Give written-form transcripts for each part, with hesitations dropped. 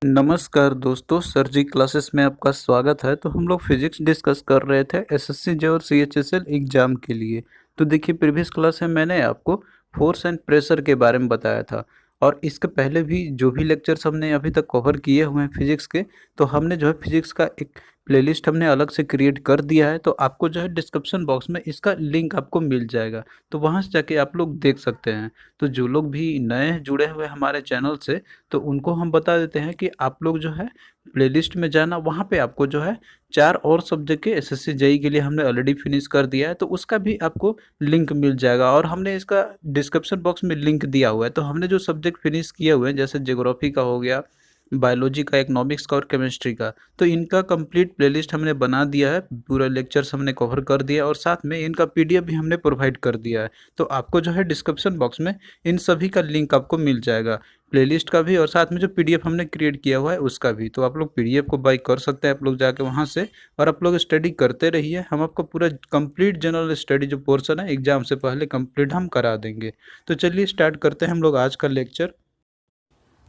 नमस्कार दोस्तों, सर जी क्लासेस में आपका स्वागत है। तो हम लोग फिजिक्स डिस्कस कर रहे थे एसएससी जे और सीएचएसएल एग्जाम के लिए। तो देखिए प्रीवियस क्लास में मैंने आपको फोर्स एंड प्रेशर के बारे में बताया था और इसके पहले भी जो भी लेक्चर्स हमने अभी तक कवर किए हुए हैं फिजिक्स के, तो हमने जो है फिजिक्स का एक प्लेलिस्ट हमने अलग से क्रिएट कर दिया है। तो आपको जो है डिस्क्रिप्शन बॉक्स में इसका लिंक आपको मिल जाएगा, तो वहाँ से जाके आप लोग देख सकते हैं। तो जो लोग भी नए जुड़े हुए हमारे चैनल से, तो उनको हम बता देते हैं कि आप लोग जो है प्लेलिस्ट में जाना, वहाँ पे आपको जो है 4 और सब्जेक्ट के एसएससी जेईई के लिए हमने ऑलरेडी फिनिश कर दिया है, तो उसका भी आपको लिंक मिल जाएगा और हमने इसका डिस्क्रिप्शन बॉक्स में लिंक दिया हुआ है। तो हमने जो सब्जेक्ट फिनिश किए हुए हैं जैसे ज्योग्राफी का हो गया, बायोलॉजी का, इकोनॉमिक्स का और केमिस्ट्री का, तो इनका कंप्लीट प्लेलिस्ट हमने बना दिया है। पूरा लेक्चर्स हमने कवर कर दिया और साथ में इनका पीडीएफ भी हमने प्रोवाइड कर दिया है। तो आपको जो है डिस्क्रिप्शन बॉक्स में इन सभी का लिंक आपको मिल जाएगा, प्लेलिस्ट का भी और साथ में जो पीडीएफ हमने क्रिएट किया हुआ है उसका भी। तो आप लोग पीडीएफ को बाय कर सकते हैं आप लोग जाके वहाँ से, और आप लोग स्टडी करते रहिए। हम आपको पूरा कंप्लीट जनरल स्टडी जो पोर्शन है एग्जाम से पहले कंप्लीट हम करा देंगे। तो चलिए स्टार्ट करते हैं हम लोग आज का लेक्चर।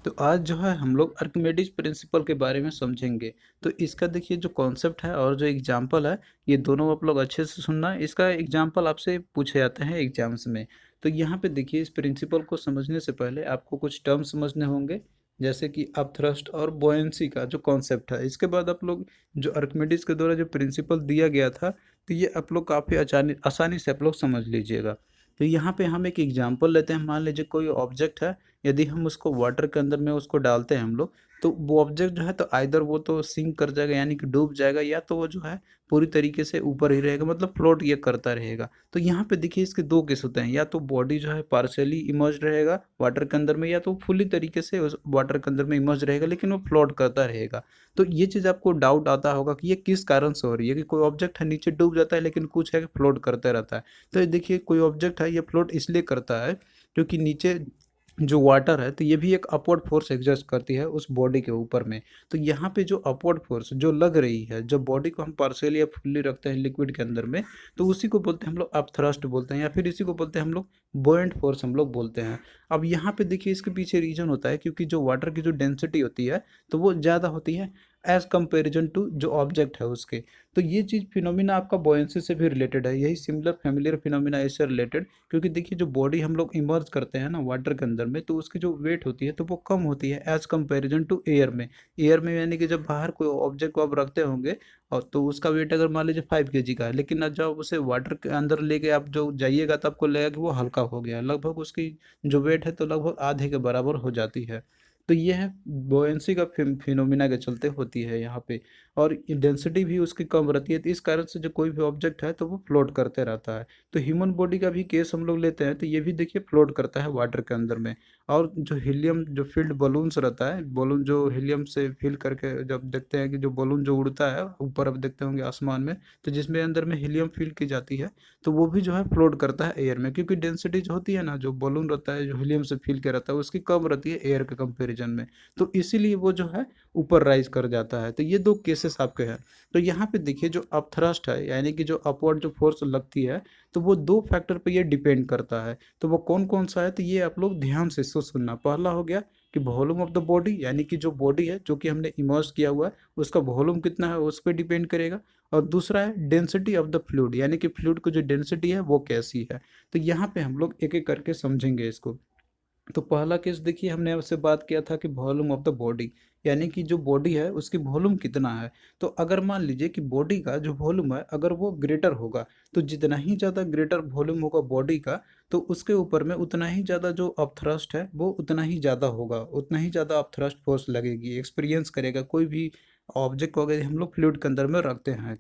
तो आज जो है हम लोग आर्किमिडीज प्रिंसिपल के बारे में समझेंगे। तो इसका देखिए जो कॉन्सेप्ट है और जो एग्जाम्पल है, ये दोनों आप लोग अच्छे से सुनना है। इसका एग्जाम्पल आपसे पूछे जाते हैं एग्जाम्स में। तो यहाँ पे देखिए इस प्रिंसिपल को समझने से पहले आपको कुछ टर्म समझने होंगे, जैसे कि अपथ्रस्ट और बोयंसी का जो कॉन्सेप्ट है। इसके बाद आप लोग जो आर्किमिडीज के द्वारा जो प्रिंसिपल दिया गया था, तो ये आप लोग काफ़ी आसानी आसानी से आप लोग समझ लीजिएगा। तो यहाँ पे हम एक एग्जाम्पल लेते हैं। मान लीजिए कोई ऑब्जेक्ट है, यदि हम उसको वाटर के अंदर में उसको डालते हैं हम लोग, तो वो ऑब्जेक्ट जो है तो आइदर वो तो सिंक कर जाएगा यानी कि डूब जाएगा, या तो वो जो है पूरी तरीके से ऊपर ही रहेगा, मतलब फ्लोट ये करता रहेगा। तो यहाँ पे देखिए इसके दो केस होते हैं, या तो बॉडी जो है पार्शियली इमर्ज रहेगा वाटर के अंदर में, या तो फुली तरीके से उस वाटर के अंदर में इमर्ज रहेगा लेकिन वो फ्लोट करता रहेगा। तो ये चीज़ आपको डाउट आता होगा कि ये किस कारण से हो रही है, कि कोई ऑब्जेक्ट है नीचे डूब जाता है लेकिन कुछ है कि फ्लोट करते रहता है। तो ये देखिए कोई ऑब्जेक्ट है ये फ्लोट इसलिए करता है क्योंकि नीचे जो वाटर है तो ये भी एक अपवर्ड फोर्स एग्जर्ट करती है उस बॉडी के ऊपर में। तो यहाँ पे जो अपवर्ड फोर्स जो लग रही है, जब बॉडी को हम पार्शियली या फुल्ली रखते हैं लिक्विड के अंदर में, तो उसी को बोलते हैं हम लोग अप थ्रस्ट बोलते हैं, या फिर इसी को बोलते हैं हम लोग बुओयंट फोर्स हम लोग बोलते हैं। अब यहाँ पे देखिए इसके पीछे रीजन होता है क्योंकि जो वाटर की जो डेंसिटी होती है तो वो ज़्यादा होती है एज कंपेरिजन टू जो ऑब्जेक्ट है उसके। तो ये चीज़ फिनोमिना आपका बॉयंसी से भी रिलेटेड है, यही सिमिलर फैमिलियर फिनोमिना इससे रिलेटेड। क्योंकि देखिए जो बॉडी हम लोग इमर्ज करते हैं ना वाटर के अंदर में, तो उसकी जो वेट होती है तो वो कम होती है एज कंपेरिजन टू एयर में। एयर में यानी कि जब बाहर कोई ऑब्जेक्ट को आप रखते होंगे और तो उसका वेट अगर मान लीजिए 5 kg का है, लेकिन जब उसे वाटर के अंदर लेके आप जो जाइएगा तो आपको लगेगा कि वो हल्का हो गया, लगभग उसकी जो वेट है तो लगभग आधे के बराबर हो जाती है। तो ये है बोयंसी का फिनोमिना के चलते होती है यहाँ पे। और डेंसिटी भी उसकी कम रहती है, तो इस कारण से जो कोई भी ऑब्जेक्ट है तो वो फ्लोट करते रहता है। तो ह्यूमन बॉडी का भी केस हम लोग लेते हैं तो ये भी देखिए फ्लोट करता है वाटर के अंदर में। और जो हीलियम जो फील्ड बलून्स रहता है, बलून जो हीलियम से फिल करके जब देखते हैं कि जो बलून जो उड़ता है ऊपर अब देखते होंगे आसमान में, तो जिसमें अंदर में हीलियम फिल की जाती है, तो वो भी जो है फ्लोट करता है एयर में, क्योंकि डेंसिटी जो होती है ना, जो बलून रहता है जो हीलियम से फिल के रहता है उसकी कम रहती है एयर के कंपेरिजन में। तो इसीलिए वो जो है ऊपर राइज कर जाता है। तो ये दो केसेस आपके हैं। तो यहाँ पे देखिए जो अपथ्रस्ट है यानी कि जो अपवर्ड जो फोर्स लगती है, तो वो दो फैक्टर पे ये डिपेंड करता है। तो वो कौन कौन सा है, तो ये आप लोग ध्यान से सुनना। पहला हो गया कि वॉल्यूम ऑफ द बॉडी, यानी कि जो बॉडी है जो कि हमने इमर्ज किया हुआ है उसका वॉल्यूम कितना है उस पर डिपेंड करेगा। और दूसरा है डेंसिटी ऑफ द फ्लूइड, यानी कि फ्लूइड की जो डेंसिटी है वो कैसी है। तो यहाँ पे हम लोग एक एक करके समझेंगे इसको। तो पहला केस देखिए हमने आपसे बात किया था कि वॉल्यूम ऑफ द बॉडी, यानी कि जो बॉडी है उसकी वॉल्यूम कितना है। तो अगर मान लीजिए कि बॉडी का जो वॉल्यूम है अगर वो ग्रेटर होगा, तो जितना ही ज़्यादा ग्रेटर वॉल्यूम होगा बॉडी का, तो उसके ऊपर में उतना ही ज़्यादा जो अपथ्रस्ट है वो उतना ही ज़्यादा होगा, उतना ही ज़्यादा अपथ्रस्ट फोर्स लगेगी, एक्सपीरियंस करेगा कोई भी ऑब्जेक्ट को अगर हम लोग फ्लूइड के अंदर में रखते हैं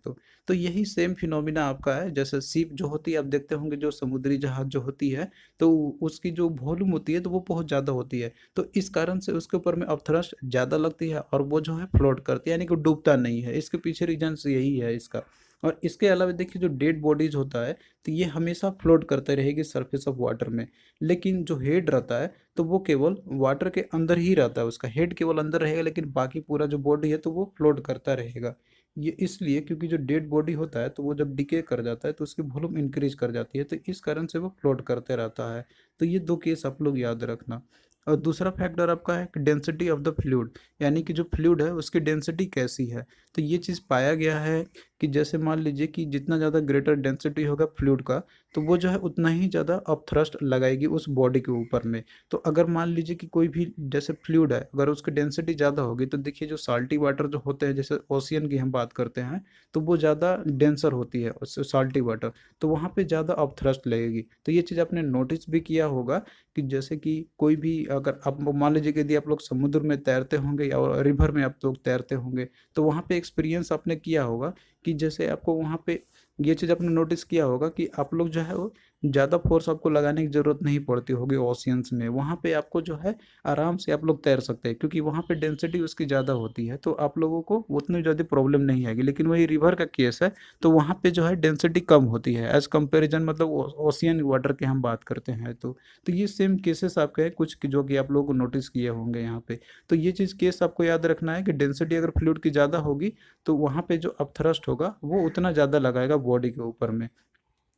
तो यही सेम फिनोमिना आपका है। जैसे शिप जो होती है आप देखते होंगे, जो समुद्री जहाज जो होती है, तो उसकी जो वॉल्यूम होती है तो वो बहुत ज़्यादा होती है। तो इस कारण से उसके ऊपर में अपथ्रस्ट ज़्यादा लगती है और वो जो है फ्लोट करती है, यानी कि डूबता नहीं है। इसके पीछे रीजन यही है इसका। और इसके अलावा देखिए जो डेड बॉडीज होता है तो ये हमेशा फ्लोट करते रहेगी सरफेस ऑफ वाटर में। लेकिन जो हेड रहता है तो वो केवल वाटर के अंदर ही रहता है, उसका हेड केवल अंदर रहेगा, लेकिन बाकी पूरा जो बॉडी है तो वो फ्लोट करता रहेगा। ये इसलिए क्योंकि जो डेड बॉडी होता है तो वो जब डिके कर जाता है तो उसकी वॉल्यूम इंक्रीज कर जाती है, तो इस कारण से वो फ्लोट करते रहता है। तो ये दो केस आप लोग याद रखना। और दूसरा फैक्टर आपका है कि डेंसिटी ऑफ द फ्लूइड, यानी कि जो फ्लूइड है उसकी डेंसिटी कैसी है। तो ये चीज़ पाया गया है कि जैसे मान लीजिए कि जितना ज़्यादा ग्रेटर डेंसिटी होगा फ्लूइड का, तो वो जो है उतना ही ज़्यादा अप थ्रस्ट लगाएगी उस बॉडी के ऊपर में। तो अगर मान लीजिए कि कोई भी जैसे फ्लूइड है, अगर उसकी डेंसिटी ज़्यादा होगी तो देखिए जो साल्टी वाटर जो होते हैं, जैसे ओशियन की हम बात करते हैं, तो वो ज़्यादा डेंसर होती है उससे साल्टी वाटर, तो वहाँ पे ज़्यादा अप थ्रस्ट लगेगी। तो ये चीज़ आपने नोटिस भी किया होगा कि जैसे कि कोई भी, अगर आप मान लीजिए कि यदि आप लोग समुद्र में तैरते होंगे या रिवर में आप लोग तैरते होंगे, तो वहाँ पे एक्सपीरियंस आपने किया होगा कि जैसे आपको वहाँ पे ये चीज़ आपने नोटिस किया होगा कि आप लोग जो है वो ज़्यादा फोर्स आपको लगाने की ज़रूरत नहीं पड़ती होगी ओशियंस में। वहाँ पे आपको जो है आराम से आप लोग तैर सकते हैं, क्योंकि वहाँ पे डेंसिटी उसकी ज़्यादा होती है, तो आप लोगों को उतनी ज़्यादा प्रॉब्लम नहीं आएगी। लेकिन वही रिवर का केस है, तो वहाँ पे जो है डेंसिटी कम होती है एज़ कंपेरिजन, मतलब ओशियन वाटर की हम बात करते हैं तो ये सेम केसेस आपके हैं कुछ जो कि आप लोग को नोटिस किए होंगे यहाँ पे। तो ये चीज़ केस आपको याद रखना है कि डेंसिटी अगर फ्लूइड की ज़्यादा होगी, तो वहाँ पे जो अपथ्रस्ट होगा वो उतना ज़्यादा लगाएगा बॉडी के ऊपर में।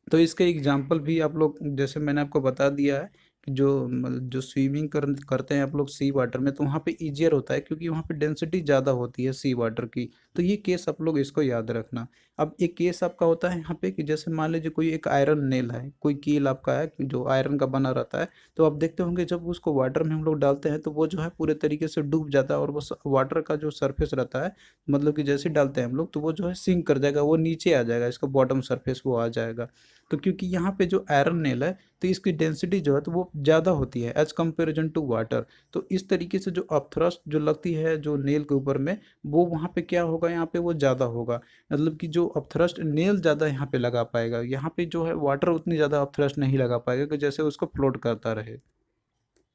तो इसके एग्जाम्पल भी आप लोग, जैसे मैंने आपको बता दिया है कि जो स्विमिंग करते हैं आप लोग सी वाटर में, तो वहाँ पे ईजियर होता है क्योंकि वहाँ पे डेंसिटी ज़्यादा होती है सी वाटर की। तो ये केस आप लोग इसको याद रखना। अब एक केस आपका होता है यहाँ पे कि जैसे मान लीजिए कोई एक आयरन नेल है, कोई कील आपका है जो आयरन का बना रहता है, तो आप देखते होंगे जब उसको वाटर में हम लोग डालते हैं तो वो जो है पूरे तरीके से डूब जाता है, और वो वाटर का जो सरफेस रहता है, मतलब कि जैसे डालते हैं हम लोग तो वो जो है सिंक कर जाएगा, वो नीचे आ जाएगा, इसका बॉटम सरफेस वो आ जाएगा। तो क्योंकि यहाँ पे जो आयरन नेल है, तो इसकी डेंसिटी जो है तो वो ज़्यादा होती है एज कंपेरिजन टू वाटर। तो इस तरीके से जो अपथ्रस्ट जो लगती है जो नेल के ऊपर में, वो वहाँ पे क्या होगा, यहाँ पे वो ज़्यादा होगा। मतलब कि जो अपथ्रस्ट नेल ज़्यादा यहाँ पे लगा पाएगा, यहाँ पे जो है वाटर उतनी ज़्यादा अपथ्रस्ट नहीं लगा पाएगा कि जैसे उसको फ्लोट करता रहे।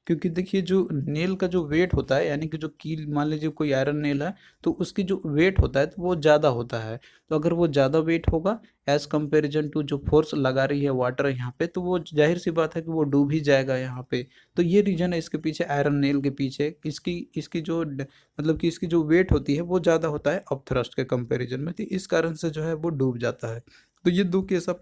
क्योंकि देखिए जो नेल का जो वेट होता है, यानी कि जो कील, मान लीजिए कोई आयरन नेल है, तो उसकी जो वेट होता है तो वो ज़्यादा होता है। तो अगर वो ज़्यादा वेट होगा एज कंपेरिजन टू जो फोर्स लगा रही है वाटर यहाँ पे, तो वो जाहिर सी बात है कि वो डूब ही जाएगा यहाँ पे। तो ये रीजन है इसके पीछे, आयरन नेल के पीछे, इसकी इसकी जो मतलब कि इसकी जो वेट होती है वो ज़्यादा होता है अपथ्रस्ट के कंपेरिजन में, तो इस कारण से जो है वो डूब जाता है। तो ये दो केस आप,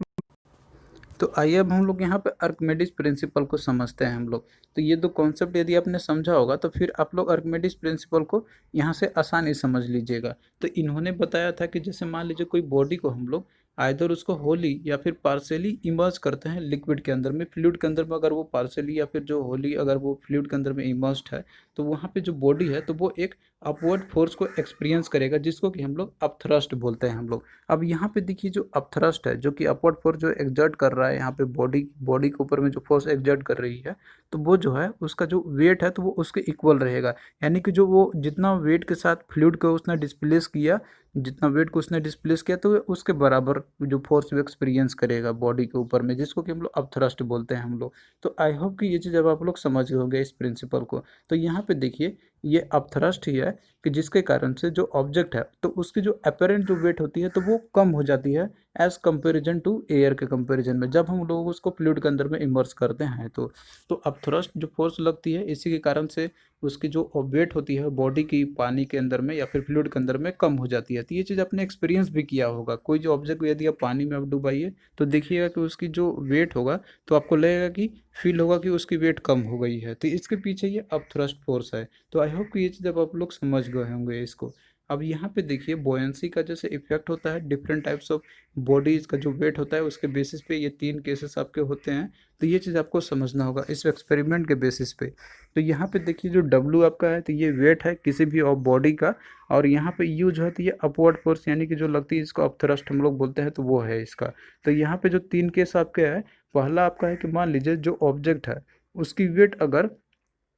तो आइए अब हम लोग यहाँ पे आर्किमिडीज प्रिंसिपल को समझते हैं हम लोग। तो ये दो कॉन्सेप्ट यदि आपने समझा होगा तो फिर आप लोग आर्किमिडीज प्रिंसिपल को यहाँ से आसानी समझ लीजिएगा। तो इन्होंने बताया था कि जैसे मान लीजिए कोई बॉडी को हम लोग आइदर उसको होली या फिर पार्शियली इमर्ज करते हैं लिक्विड के अंदर में, फ्लूइड के अंदर में, अगर वो पार्शियली या फिर जो होली अगर वो फ्लूइड के अंदर में इमर्स्ड है, तो वहाँ पे जो बॉडी है तो वो एक अपवर्ड फोर्स को एक्सपीरियंस करेगा, जिसको कि हम लोग अपथ्रस्ट बोलते हैं हम लोग। अब यहाँ पे देखिए जो अपथ्रस्ट है, जो कि अपवर्ड फोर्स जो एक्सर्ट कर रहा है यहाँ पे बॉडी बॉडी के ऊपर में जो फोर्स एक्सर्ट कर रही है, तो वो जो है उसका जो वेट है तो वो उसके इक्वल रहेगा। यानी कि जो वो जितना वेट के साथ फ्लूइड को उसने डिस्प्लेस किया, जितना वेट को उसने डिस्प्लेस किया, तो वो उसके बराबर जो फोर्स वो एक्सपीरियंस करेगा बॉडी के ऊपर में, जिसको कि हम लोग अपथ्रस्ट बोलते हैं हम लोग। तो आई होप कि ये चीज़ अब आप लोग समझ गए होंगे इस प्रिंसिपल को। तो यहाँ पे देखिए ये अपथ्रस्ट ही है कि जिसके कारण से जो ऑब्जेक्ट है तो उसकी जो अपेरेंट जो वेट होती है तो वो कम हो जाती है एज कंपेरिजन टू एयर के कंपेरिजन में, जब हम लोग उसको फ्लूइड के अंदर में इमर्स करते हैं। तो अपथ्रस्ट जो फोर्स लगती है इसी के कारण से उसकी जो वेट होती है बॉडी की पानी के अंदर में या फिर फ्लूइड के अंदर में कम हो जाती है। तो ये चीज़ आपने एक्सपीरियंस भी किया होगा, कोई जो ऑब्जेक्ट यदि आप पानी में आप डुबाइए तो देखिएगा कि उसकी जो वेट होगा तो आपको लगेगा कि फील होगा कि उसकी वेट कम हो गई है। तो इसके पीछे ये अपथ्रस्ट फोर्स है। तो आई होप कि ये चीज़ अब आप लोग समझ गए होंगे इसको। अब यहाँ पे देखिए बोयंसी का जैसे इफेक्ट होता है डिफरेंट टाइप्स ऑफ बॉडीज का जो वेट होता है उसके बेसिस पे, ये तीन केसेस आपके होते हैं। तो ये चीज़ आपको समझना होगा इस एक्सपेरिमेंट के बेसिस पे। तो यहाँ पे देखिए जो डब्लू आपका है तो ये वेट है किसी भी ऑफ बॉडी का, और यहाँ पे यू जो है तो ये अपवर्ड फोर्स यानी कि जो लगती है इसको अपथ्रस्ट हम लोग बोलते हैं, तो वो है इसका। तो यहाँ पे जो तीन केस आपके है, पहला आपका है कि मान लीजिए जो ऑब्जेक्ट है उसकी वेट अगर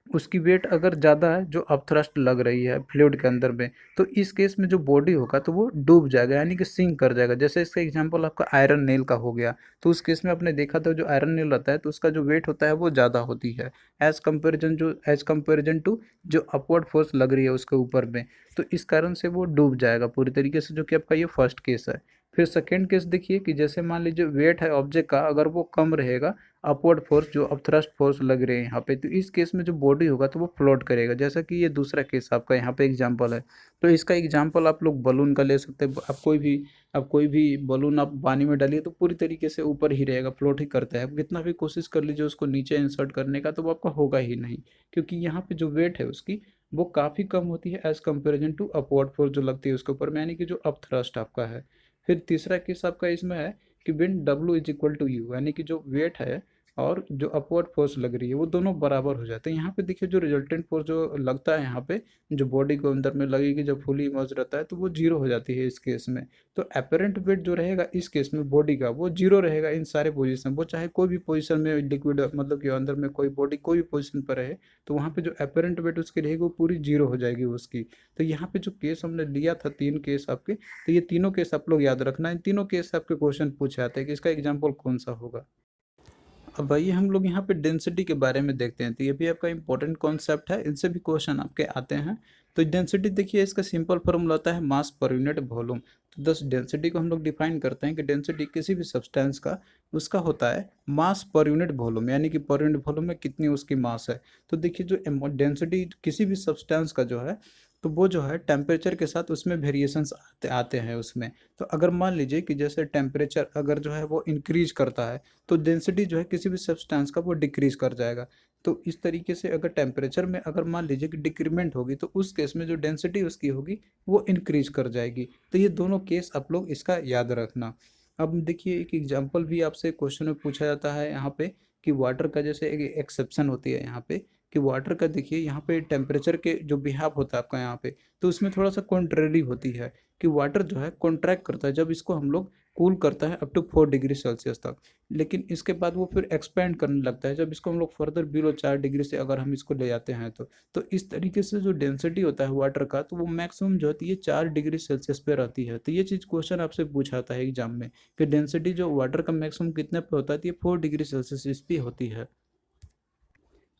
उसकी वेट अगर ज़्यादा है जो अपथ्रस्ट लग रही है फ्लूइड के अंदर में, तो इस केस में जो बॉडी होगा तो वो डूब जाएगा, यानी कि सिंक कर जाएगा। जैसे इसका एग्जांपल आपका आयरन नेल का हो गया, तो उस केस में आपने देखा था जो आयरन नेल रहता है तो उसका जो वेट होता है वो ज़्यादा होती है एज कंपेरिजन टू जो अपवर्ड फोर्स लग रही है उसके ऊपर में। तो इस कारण से वो डूब जाएगा पूरी तरीके से, जो कि आपका ये फर्स्ट केस है। फिर सेकेंड केस देखिए कि जैसे मान लीजिए वेट है ऑब्जेक्ट का अगर वो कम रहेगा, अपवर्ड फोर्स जो अपथ्रस्ट फोर्स लग रही है यहाँ पे, तो इस केस में जो बॉडी होगा तो वो फ्लोट करेगा, जैसा कि ये दूसरा केस आपका यहाँ पे एग्जांपल है। तो इसका एग्जांपल आप लोग बलून का ले सकते हैं। आप कोई भी बलून आप पानी में डालिए तो पूरी तरीके से ऊपर ही रहेगा, फ्लोट ही करता है। आप कितना भी कोशिश कर लीजिए उसको नीचे इंसर्ट करने का तो वो आपका होगा ही नहीं, क्योंकि यहाँ पे जो वेट है उसकी वो काफ़ी कम होती है as comparison to upward force जो लगती है उसके ऊपर में, यानी कि जो अप थ्रस्ट आपका है। फिर तीसरा केस आपका इसमें है कि wind W is equal to U, यानी कि जो वेट है और जो अपवर्ड फोर्स लग रही है वो दोनों बराबर हो जाते हैं। यहाँ पे देखिए जो रिजल्टेंट फोर्स जो लगता है यहाँ पे, जो बॉडी को अंदर में लगेगी जब फुली इमर्ज रहता है तो वो जीरो हो जाती है इस केस में। तो अपेरेंट वेट जो रहेगा इस केस में बॉडी का वो जीरो रहेगा इन सारे पोजीशन, वो चाहे कोई भी पोजीशन में लिक्विड मतलब कि अंदर में कोई बॉडी कोई भी पोजीशन पर रहे, तो वहाँ पे जो अपेरेंट वेट उसकी रहेगी वो पूरी जीरो हो जाएगी उसकी। तो यहाँ पे जो केस हमने लिया था 3 केस आपके, तो ये तीनों केस आप लोग याद रखना, इन तीनों केस से आपके क्वेश्चन पूछे आते हैं कि इसका एग्जाम्पल कौन सा होगा। अब आइए हम लोग यहाँ पे डेंसिटी के बारे में देखते हैं, तो ये भी आपका इंपॉर्टेंट कॉन्सेप्ट है, इनसे भी क्वेश्चन आपके आते हैं। तो डेंसिटी देखिए इसका सिंपल फॉर्मूला होता है मास पर यूनिट वॉल्यूम। तो दस डेंसिटी को हम लोग डिफाइन करते हैं कि डेंसिटी किसी भी सब्सटेंस का उसका होता है मास पर यूनिट वॉल्यूम, यानी कि पर यूनिट वॉल्यूम में कितनी उसकी मास है। तो देखिए जो डेंसिटी किसी भी सब्सटेंस का जो है तो वो जो है टेम्परेचर के साथ उसमें वेरिएशंस आते आते हैं उसमें। तो अगर मान लीजिए कि जैसे टेम्परेचर अगर जो है वो इंक्रीज करता है तो डेंसिटी जो है किसी भी सब्सटेंस का वो डिक्रीज कर जाएगा। तो इस तरीके से अगर टेम्परेचर में अगर मान लीजिए कि डिक्रीमेंट होगी तो उस केस में जो डेंसिटी उसकी होगी वो इंक्रीज कर जाएगी। तो ये दोनों केस आप लोग इसका याद रखना। अब देखिए एक एग्जांपल भी आपसे क्वेश्चन में पूछा जाता है यहाँ पे कि वाटर का जैसे एक एक्सेप्शन होती है यहाँ पे कि वाटर का देखिए यहाँ पे टेम्परेचर के जो बिहाव होता है आपका यहाँ पे, तो उसमें थोड़ा सा कॉन्ट्रेरी होती है कि वाटर जो है कॉन्ट्रैक्ट करता है जब इसको हम लोग कूल करता है अप टू 4 डिग्री सेल्सियस तक। लेकिन इसके बाद वो फिर एक्सपेंड करने लगता है जब इसको हम लोग फर्दर बिलो 4 डिग्री से अगर हम इसको ले जाते हैं तो इस तरीके से जो डेंसिटी होता है वाटर का तो वो मैक्सिमम जो होती है 4 डिग्री सेल्सियस पे रहती है। तो ये चीज़ क्वेश्चन आपसे पूछा जाता है एग्जाम में कि डेंसिटी जो वाटर का मैक्सिमम कितने पे होता है, तो ये 4 डिग्री सेल्सियस इस पे होती है।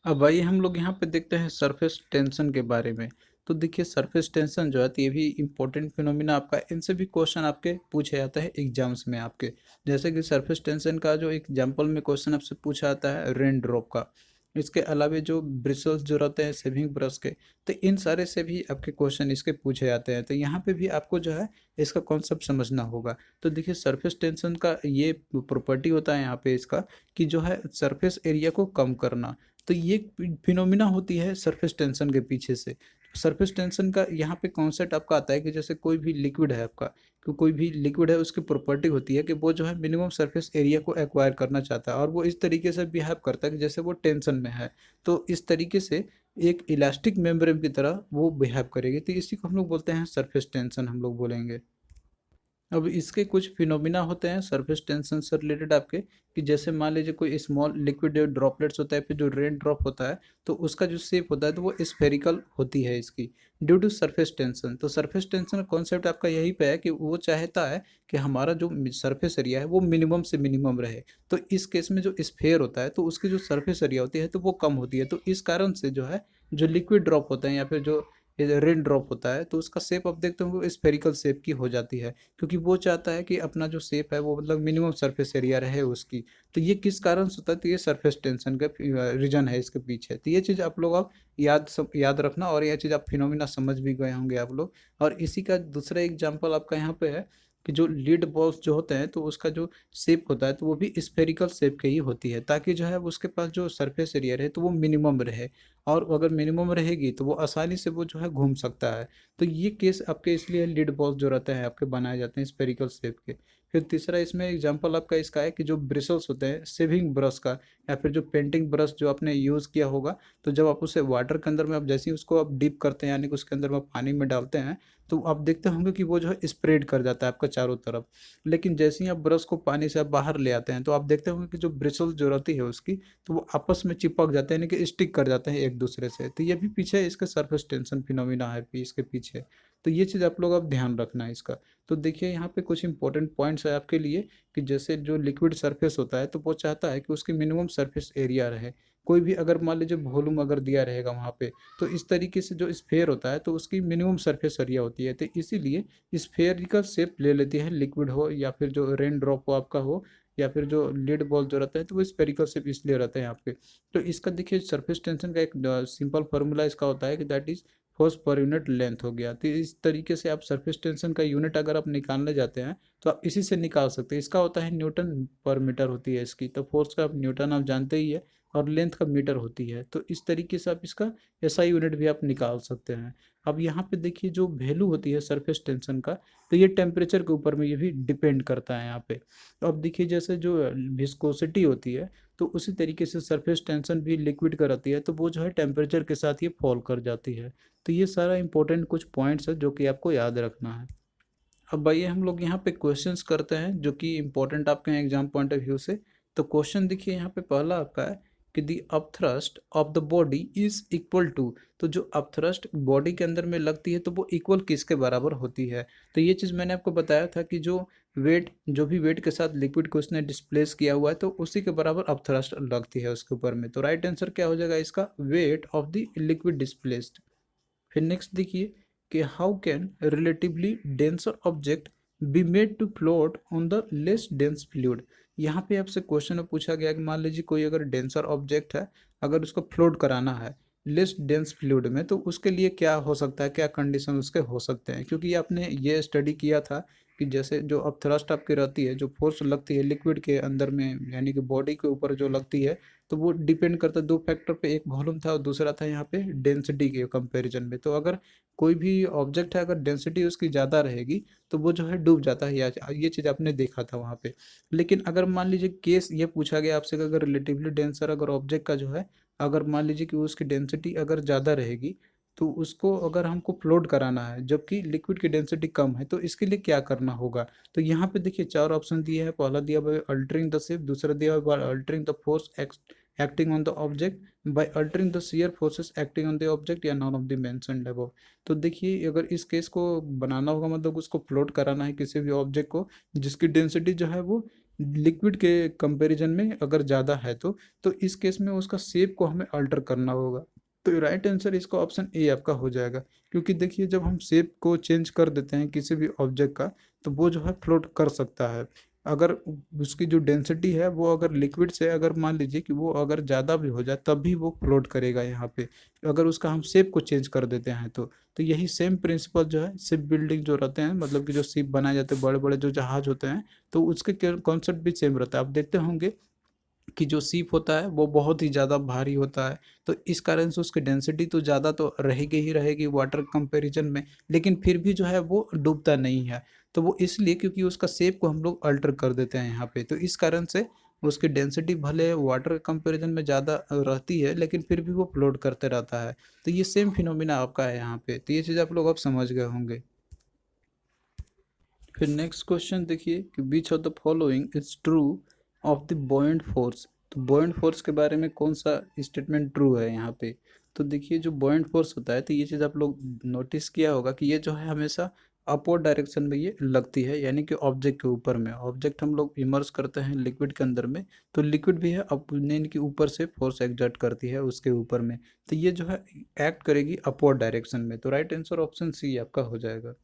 अब आइए हम लोग यहाँ पे देखते हैं सरफेस टेंशन के बारे में। तो देखिए सरफेस टेंशन जो है तो ये भी इंपॉर्टेंट फिनोमिना आपका, इनसे भी क्वेश्चन आपके पूछे जाते हैं एग्जाम्स में आपके। जैसे कि सरफेस टेंशन का जो एग्जाम्पल में क्वेश्चन आपसे पूछा जाता है रेन ड्रॉप का। इसके अलावा जो ब्रिसल्स जो रहते हैं सेविंग ब्रश के, तो इन सारे से भी आपके क्वेश्चन इसके पूछे जाते हैं। तो यहाँ पे भी आपको जो है इसका कॉन्सेप्ट समझना होगा। तो देखिए सरफेस टेंशन का ये प्रॉपर्टी होता है यहाँ पे इसका कि जो है सरफेस एरिया को कम करना। तो ये फिनोमिना होती है सरफेस टेंशन के पीछे से। सरफेस टेंशन का यहाँ पे कॉन्सेप्ट आपका आता है कि जैसे कोई भी लिक्विड है आपका, कोई भी लिक्विड है उसकी प्रॉपर्टी होती है कि वो जो है मिनिमम सरफेस एरिया को एक्वायर करना चाहता है और वो इस तरीके से बिहेव करता है कि जैसे वो टेंशन में है। तो इस तरीके से एक इलास्टिक मेम्ब्रेन की तरह वो बिहेव करेगी, तो इसी को हम लोग बोलते हैं सरफेस टेंशन हम लोग बोलेंगे। अब इसके कुछ फिनोमिना होते हैं सरफेस टेंशन से रिलेटेड आपके कि जैसे मान लीजिए कोई स्मॉल लिक्विड ड्रॉपलेट्स होता है, फिर जो रेन ड्रॉप होता है तो उसका जो शेप होता है तो वो स्फेरिकल होती है इसकी ड्यू टू सरफेस टेंशन। तो सरफेस टेंशन का कॉन्सेप्ट आपका यही पे है कि वो चाहता है कि हमारा जो सरफेस एरिया है वो मिनिमम से मिनिमम रहे। तो इस केस में जो स्फेयर होता है तो उसकी जो सरफेस एरिया होती है तो वो कम होती है। तो इस कारण से जो है जो लिक्विड ड्रॉप होते हैं या फिर जो रेन ड्रॉप होता है तो उसका शेप आप देखते हो स्फेरिकल शेप की हो जाती है, क्योंकि वो चाहता है कि अपना जो शेप है वो मतलब मिनिमम सरफेस एरिया रहे उसकी। तो ये किस कारण से होता है, तो ये सरफेस टेंशन का रीजन है इसके पीछे। तो ये चीज़ आप लोग आप याद रखना और ये चीज़ आप फिनोमिना समझ भी गए होंगे आप लोग। और इसी का दूसरा एग्जाम्पल आपका यहाँ पे है कि जो लीड बॉल्स जो होते हैं तो उसका जो शेप होता है तो वो भी स्फेरिकल शेप की ही होती है, ताकि जो है उसके पास जो सरफेस एरिया रहे तो वो मिनिमम रहे। और अगर मिनिमम रहेगी तो वो आसानी से वो जो है घूम सकता है। तो ये केस आपके इसलिए लीड बॉल्स जो रहते हैं आपके बनाए जाते हैं स्फेरिकल शेप के। फिर तीसरा इसमें एग्जांपल आपका इसका है कि जो ब्रिसल्स होते हैं सेविंग ब्रश का या फिर जो पेंटिंग ब्रश जो आपने यूज़ किया होगा, तो जब आप उसे वाटर के अंदर में आप जैसे ही उसको आप डीप करते हैं यानी कि उसके अंदर में आप पानी में डालते हैं तो आप देखते होंगे कि वो जो है स्प्रेड कर जाता है आपका चारों तरफ। लेकिन जैसे ही आप ब्रश को पानी से आप बाहर ले आते हैं तो आप देखते होंगे कि जो ब्रिसल्स जो रहती है उसकी तो वो आपस में चिपक जाते हैं यानी कि स्टिक कर जाते हैं एक दूसरे से। तो ये भी पीछे इसका सरफेस टेंशन फिनोमिना है इसके पीछे। तो ये चीज़ आप लोग आप ध्यान रखना है इसका। तो देखिए यहाँ पे कुछ इंपॉर्टेंट पॉइंट्स है आपके लिए कि जैसे जो लिक्विड सरफेस होता है तो वो चाहता है कि उसकी मिनिमम सरफेस एरिया रहे। कोई भी अगर मान लीजिए वॉल्यूम अगर दिया रहेगा वहाँ पे तो इस तरीके से जो स्फेयर होता है तो उसकी मिनिमम सरफेस एरिया होती है। तो इसीलिए स्फेरिकल शेप ले लेती है लिक्विड हो या फिर जो रेन ड्रॉप हो आपका हो या फिर जो लीड बॉल जो रहता है तो वो स्पेरिकल शेप इसलिए रहता है यहाँ पे। तो इसका देखिए सरफेस टेंशन का एक सिंपल फार्मूला इसका होता है कि that is force per unit length हो गया। तो इस तरीके से आप सरफेस टेंशन का यूनिट अगर आप निकालने जाते हैं तो आप इसी से निकाल सकते हैं। इसका होता है न्यूटन पर मीटर होती है इसकी, तो फोर्स का आप न्यूटन आप जानते ही है और लेंथ का मीटर होती है। तो इस तरीके से आप इसका एसआई यूनिट भी आप निकाल सकते हैं। अब यहाँ पे देखिए जो वैल्यू होती है सरफेस टेंशन का, तो ये टेम्परेचर के ऊपर में ये भी डिपेंड करता है यहाँ पे। तो अब देखिए जैसे जो विस्कोसिटी होती है तो उसी तरीके से सरफेस टेंशन भी लिक्विड का रहती है, तो वो जो है टेम्परेचर के साथ ये फॉल कर जाती है। तो ये सारा इंपॉर्टेंट कुछ पॉइंट्स है जो कि आपको याद रखना है। अब आइए हम लोग यहाँ पे क्वेश्चंस करते हैं जो कि इंपॉर्टेंट आपके हैं एग्जाम पॉइंट ऑफ व्यू से। तो क्वेश्चन देखिए यहाँ पे पहला आपका है कि the upthrust of the body is equal to. तो जो अपथ्रस्ट बॉडी के अंदर में लगती है तो वो इक्वल किसके बराबर होती है। तो ये चीज़ मैंने आपको बताया था कि जो वेट, जो भी वेट के साथ लिक्विड को उसने डिस्प्लेस किया हुआ है तो उसी के बराबर अपथ्रस्ट लगती है उसके ऊपर में। तो राइट आंसर क्या हो जाएगा इसका, weight of the liquid displaced. फिर नेक्स्ट देखिए कि how can relatively denser object be made to float on the less dense fluid. यहाँ पे आपसे क्वेश्चन में पूछा गया कि मान लीजिए कोई अगर डेंसर ऑब्जेक्ट है, अगर उसको फ्लोट कराना है लेस डेंस फ्लूइड में, तो उसके लिए क्या हो सकता है, क्या कंडीशन उसके हो सकते हैं। क्योंकि आपने ये स्टडी किया था कि जैसे जो अब थ्रस्ट आपकी रहती है, जो फोर्स लगती है लिक्विड के अंदर में यानी कि बॉडी के ऊपर जो लगती है, तो वो डिपेंड करता है दो फैक्टर पे, एक वॉल्यूम था और दूसरा था यहाँ पे डेंसिटी के कंपैरिजन में। तो अगर कोई भी ऑब्जेक्ट है अगर डेंसिटी उसकी ज़्यादा रहेगी तो वो जो है डूब जाता है, या ये चीज़ आपने देखा था वहाँ पे। लेकिन अगर मान लीजिए केस ये पूछा गया आपसे कि अगर रिलेटिवली डेंसर अगर ऑब्जेक्ट का जो है, अगर मान लीजिए कि उसकी डेंसिटी अगर ज़्यादा रहेगी तो उसको अगर हमको फ्लोट कराना है जबकि लिक्विड की डेंसिटी कम है, तो इसके लिए क्या करना होगा। तो यहाँ पे देखिए चार ऑप्शन दिए हैं। पहला दिया हुआ है अल्टरिंग द शेप, दूसरा दिया हुआ है altering the force acting on the object by altering the shear forces acting on the object, या none of the mentioned above. तो देखिए अगर इस केस को बनाना होगा, मतलब उसको फ्लोट कराना है किसी भी ऑब्जेक्ट को जिसकी डेंसिटी जो है वो लिक्विड के कंपैरिजन में अगर ज़्यादा है, तो इस केस में उसका शेप को हमें अल्टर करना होगा। तो राइट आंसर इसका ऑप्शन ए आपका हो जाएगा। क्योंकि देखिए जब हम शेप को चेंज कर देते हैं किसी भी ऑब्जेक्ट का, तो वो जो है फ्लोट कर सकता है। अगर उसकी जो डेंसिटी है वो अगर लिक्विड से अगर मान लीजिए कि वो अगर ज़्यादा भी हो जाए तब भी वो फ्लोट करेगा यहाँ पे, अगर उसका हम शेप को चेंज कर देते हैं तो यही सेम प्रिंसिपल जो है शिप बिल्डिंग जो रहते हैं, मतलब कि जो शिप बनाए जाते हैं बड़े बड़े जो जहाज होते हैं, तो उसके कॉन्सेप्ट भी सेम रहता है। आप देखते होंगे कि जो सीप होता है वो बहुत ही ज़्यादा भारी होता है, तो इस कारण से उसकी डेंसिटी तो ज़्यादा तो रहेगी ही रहेगी वाटर कंपैरिजन में, लेकिन फिर भी जो है वो डूबता नहीं है। तो वो इसलिए क्योंकि उसका शेप को हम लोग अल्टर कर देते हैं यहाँ पे, तो इस कारण से उसकी डेंसिटी भले वाटर कंपैरिजन में ज़्यादा रहती है लेकिन फिर भी वो फ्लोट करते रहता है। तो ये सेम फिनोमिना आपका है यहाँ पे, तो ये चीज़ आप लोग अब समझ गए होंगे। फिर नेक्स्ट क्वेश्चन देखिए कि which of the following is true of the buoyant force. तो बॉयंट फोर्स के बारे में कौन सा स्टेटमेंट ट्रू है यहाँ पे। तो देखिए जो बॉयंट फोर्स होता है तो ये चीज़ आप लोग नोटिस किया होगा कि ये जो है हमेशा अपवर्ड डायरेक्शन में ये लगती है, यानी कि ऑब्जेक्ट के ऊपर में। ऑब्जेक्ट हम लोग इमर्स करते हैं लिक्विड के अंदर में, तो लिक्विड भी है अपने के ऊपर से फोर्स एग्जर्ट करती है उसके ऊपर में, तो ये जो है एक्ट करेगी अपवर्ड डायरेक्शन में। तो राइट आंसर ऑप्शन सी आपका हो जाएगा।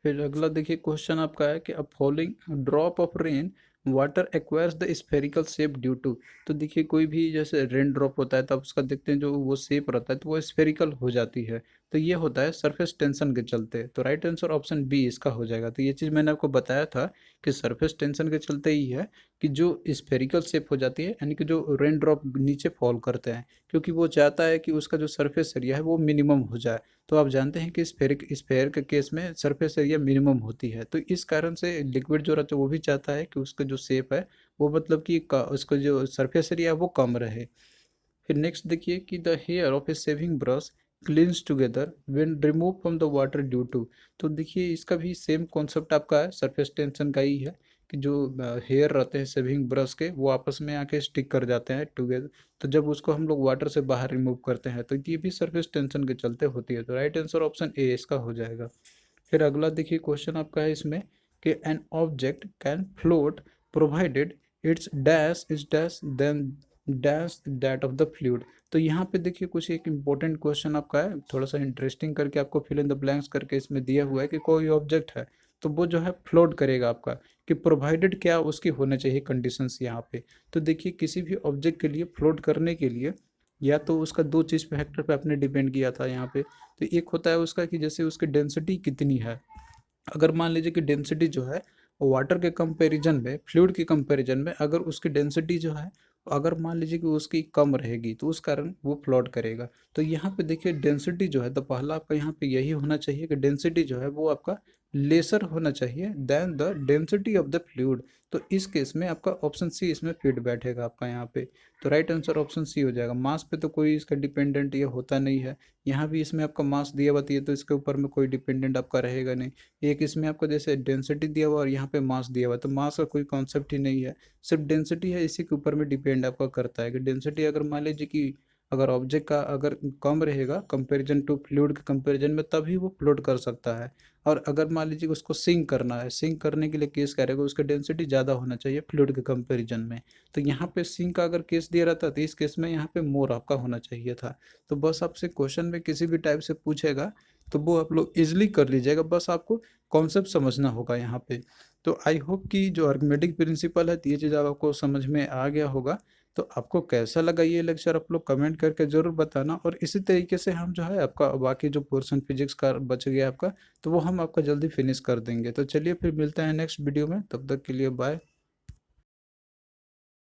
फिर अगला देखिए क्वेश्चन आपका है कि a following drop of rain water acquires the spherical shape due to. तो देखिए कोई भी जैसे रेन ड्रॉप होता है तब उसका देखते हैं जो वो शेप रहता है तो वो स्फेरिकल हो जाती है, तो ये होता है सरफेस टेंशन के चलते। तो राइट आंसर ऑप्शन बी इसका हो जाएगा। तो ये चीज़ मैंने आपको बताया था कि सरफेस टेंशन के चलते ही है कि जो स्फेरिकल शेप हो जाती है, यानी कि जो रेन ड्रॉप नीचे फॉल करते हैं, क्योंकि वो चाहता है कि उसका जो सरफेस एरिया है वो मिनिमम हो जाए। तो आप जानते हैं कि स्फेयर के केस में सरफेस एरिया मिनिमम होती है, तो इस कारण से लिक्विड जो रहता है वो भी चाहता है कि उसका जो शेप है वो मतलब कि उसका जो सरफेस एरिया है वो कम रहे। फिर नेक्स्ट देखिए कि the hair of a shaving brush cleans together when remove from the water due to. तो देखिए इसका भी सेम कॉन्सेप्ट आपका है, सरफेस टेंशन का ही है कि जो हेयर रहते हैं सेविंग ब्रश के वो आपस में आके स्टिक कर जाते हैं टुगेदर, तो जब उसको हम लोग वाटर से बाहर रिमूव करते हैं तो ये भी सरफेस टेंशन के चलते होती है। तो राइट आंसर ऑप्शन ए इसका हो जाएगा। फिर अगला देखिए क्वेश्चन आपका है इसमें कि an object can float provided its dash is dash than dash that of the fluid. तो यहाँ पे देखिए कुछ एक इंपॉर्टेंट क्वेश्चन आपका है, थोड़ा सा इंटरेस्टिंग करके आपको फिल इन द ब्लैंक्स करके इसमें दिया हुआ है कि कोई ऑब्जेक्ट है तो वो जो है फ्लोट करेगा आपका, कि प्रोवाइडेड क्या उसकी होना चाहिए कंडीशंस यहाँ पे। तो देखिए किसी भी ऑब्जेक्ट के लिए फ्लोट करने के लिए या तो उसका दो चीज़ फैक्टर पे आपने डिपेंड किया था यहाँ पे। तो एक होता है उसका कि जैसे उसकी डेंसिटी कितनी है। अगर मान लीजिए कि डेंसिटी जो है वाटर के कंपैरिजन में, फ्लूइड के कंपैरिजन में अगर उसकी डेंसिटी जो है अगर मान लीजिए कि उसकी कम रहेगी तो उस कारण वो फ्लोट करेगा। तो यहाँ पे देखिए डेंसिटी जो है, तो पहला आपका यहाँ पे यही होना चाहिए कि डेंसिटी जो है वो आपका लेसर होना चाहिए than the density of the fluid. तो इस केस में आपका ऑप्शन सी इसमें फिट बैठेगा आपका यहाँ पे। तो राइट आंसर ऑप्शन सी हो जाएगा। मास पे तो कोई इसका डिपेंडेंट ये होता नहीं है। यहाँ भी इसमें आपका मास दिया हुआ है तो इसके ऊपर में कोई डिपेंडेंट आपका रहेगा नहीं। एक इसमें आपको जैसे डेंसिटी दिया हुआ और यहाँ पे मास दिया हुआ, तो मास का कोई कॉन्सेप्ट ही नहीं है, सिर्फ डेंसिटी है, इसी के ऊपर में डिपेंड आपका करता है कि डेंसिटी अगर मान लीजिए कि अगर ऑब्जेक्ट का अगर कम रहेगा कंपैरिजन टू फ्लूइड के कंपैरिजन में तभी वो फ्लोट कर सकता है। और अगर मान लीजिए कि उसको सिंक करना है, सिंक करने के लिए केस करेगा उसका डेंसिटी ज़्यादा होना चाहिए फ्लूइड के कंपैरिजन में। तो यहाँ पे सिंक का अगर केस दिया रहता तो इस केस में यहाँ पे मोर आपका होना चाहिए था। तो बस आपसे क्वेश्चन में किसी भी टाइप से पूछेगा तो वो आप लोग इजिली कर लीजिएगा, बस आपको कॉन्सेप्ट समझना होगा यहाँ पे। तो आई होप कि जो आर्गमेटिक प्रिंसिपल है तो ये चीज़ आपको समझ में आ गया होगा। तो आपको कैसा लगा ये लेक्चर आप लोग कमेंट करके ज़रूर बताना, और इसी तरीके से हम जो है आपका बाकी जो पोर्शन फिजिक्स का बच गया आपका, तो वो हम आपका जल्दी फिनिश कर देंगे। तो चलिए फिर मिलते हैं नेक्स्ट वीडियो में, तब तक के लिए बाय।